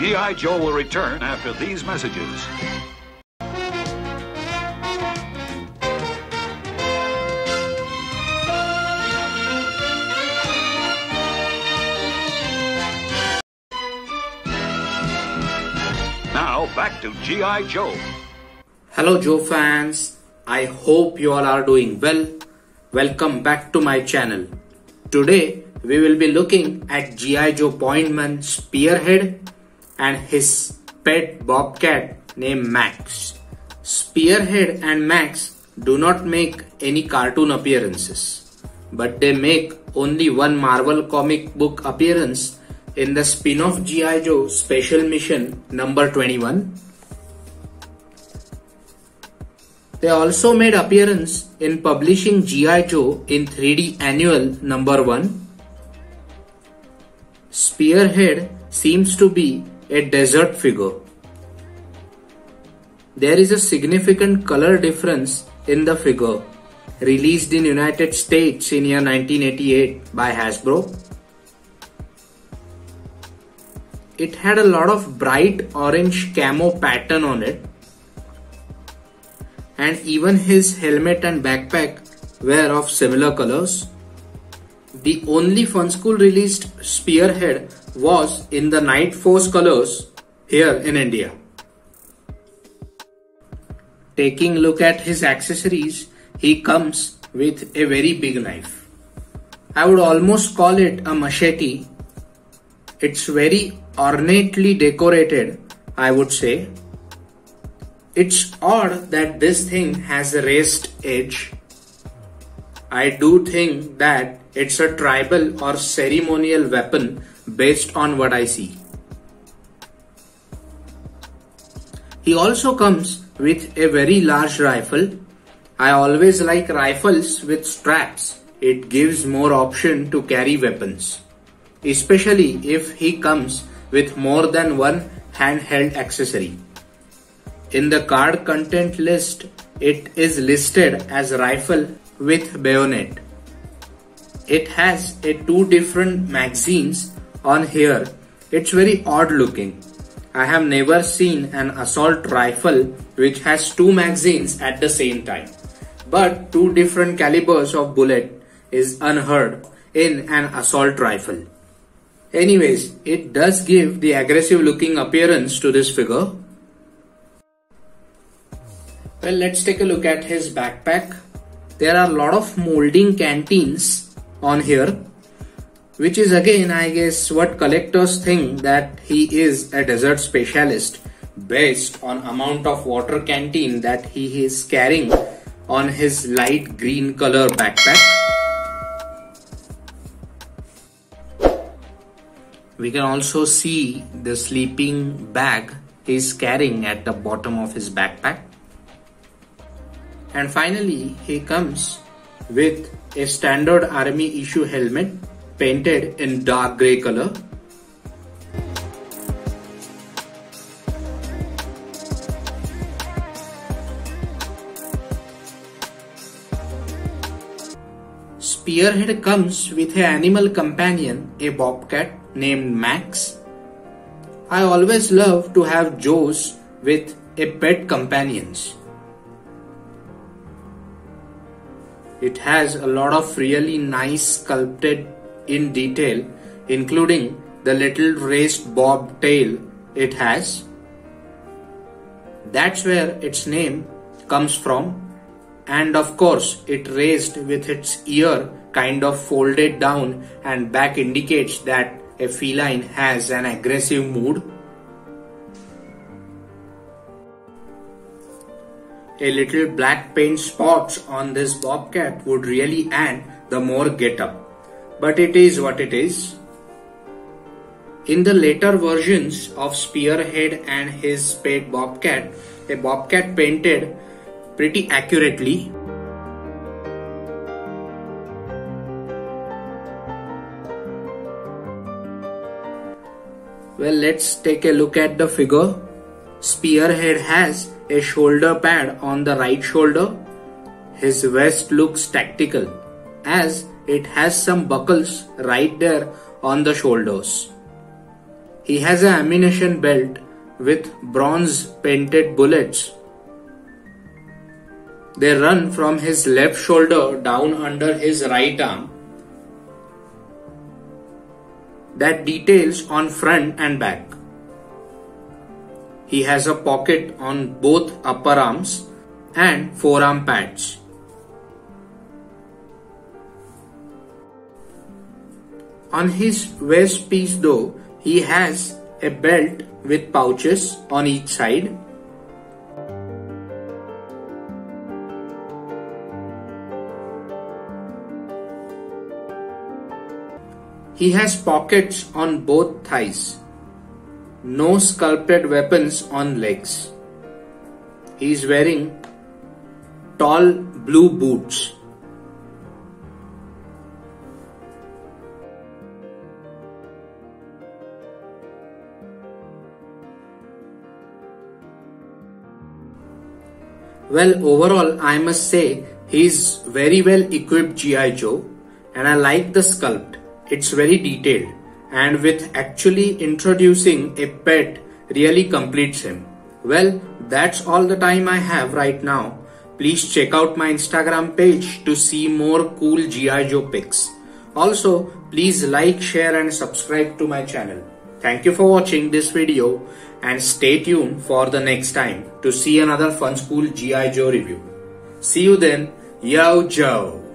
G.I. Joe will return after these messages. Now back to G.I. Joe. Hello Joe fans, I hope you all are doing well. Welcome back to my channel. Today we will be looking at G.I. Joe Pointman Spearhead and his pet bobcat named Max. Spearhead and Max do not make any cartoon appearances, but they make only one Marvel comic book appearance in the spin-off G.I. Joe Special Mission number 21. They also made appearance in Publishing G.I. Joe in 3D Annual number 1. Spearhead seems to be a desert figure. There is a significant color difference in the figure, released in United States in year 1988 by Hasbro. It had a lot of bright orange camo pattern on it, and even his helmet and backpack were of similar colors. The only Funschool released Spearhead was in the Night Force colors here in India. Taking a look at his accessories, he comes with a very big knife. I would almost call it a machete. It's very ornately decorated, I would say. It's odd that this thing has a raised edge. I do think that it's a tribal or ceremonial weapon based on what I see. He also comes with a very large rifle. I always like rifles with straps. It gives more option to carry weapons, especially if he comes with more than one handheld accessory. In the card content list, it is listed as rifle with bayonet. It has two different magazines on here. It's very odd looking. I have never seen an assault rifle which has two magazines at the same time. But two different calibers of bullet is unheard in an assault rifle. Anyways, it does give the aggressive looking appearance to this figure. Well, let's take a look at his backpack. There are a lot of molding canteens on here, which is again, I guess, what collectors think that he is a desert specialist based on amount of water canteen that he is carrying on his light green color backpack. We can also see the sleeping bag he is carrying at the bottom of his backpack. And finally, he comes with a standard army issue helmet painted in dark grey color. Spearhead comes with an animal companion, a bobcat named Max. I always love to have Joes with a pet companions. It has a lot of really nice sculpted in detail, including the little raised bob tail it has. That's where its name comes from. And of course, it raised with its ear kind of folded down and back indicates that a feline has an aggressive mood. A little black paint spots on this bobcat would really add the more get-up, but it is what it is. In the later versions of Spearhead and his pet bobcat, a bobcat painted pretty accurately. Well, let's take a look at the figure. Spearhead has a shoulder pad on the right shoulder. His vest looks tactical as it has some buckles right there on the shoulders. He has an ammunition belt with bronze painted bullets. They run from his left shoulder down under his right arm. That details on front and back. He has a pocket on both upper arms and forearm pads. On his waist piece though, he has a belt with pouches on each side. He has pockets on both thighs. No sculpted weapons on legs. He is wearing tall blue boots. Well, overall, I must say he is very well equipped G.I. Joe, and I like the sculpt. It's very detailed, and with actually introducing a pet really completes him. Well, that's all the time I have right now. Please check out my Instagram page to see more cool G.I. Joe pics. Also, please like, share and subscribe to my channel. Thank you for watching this video and stay tuned for the next time to see another fun school G.I. Joe review. See you then. Yo Joe!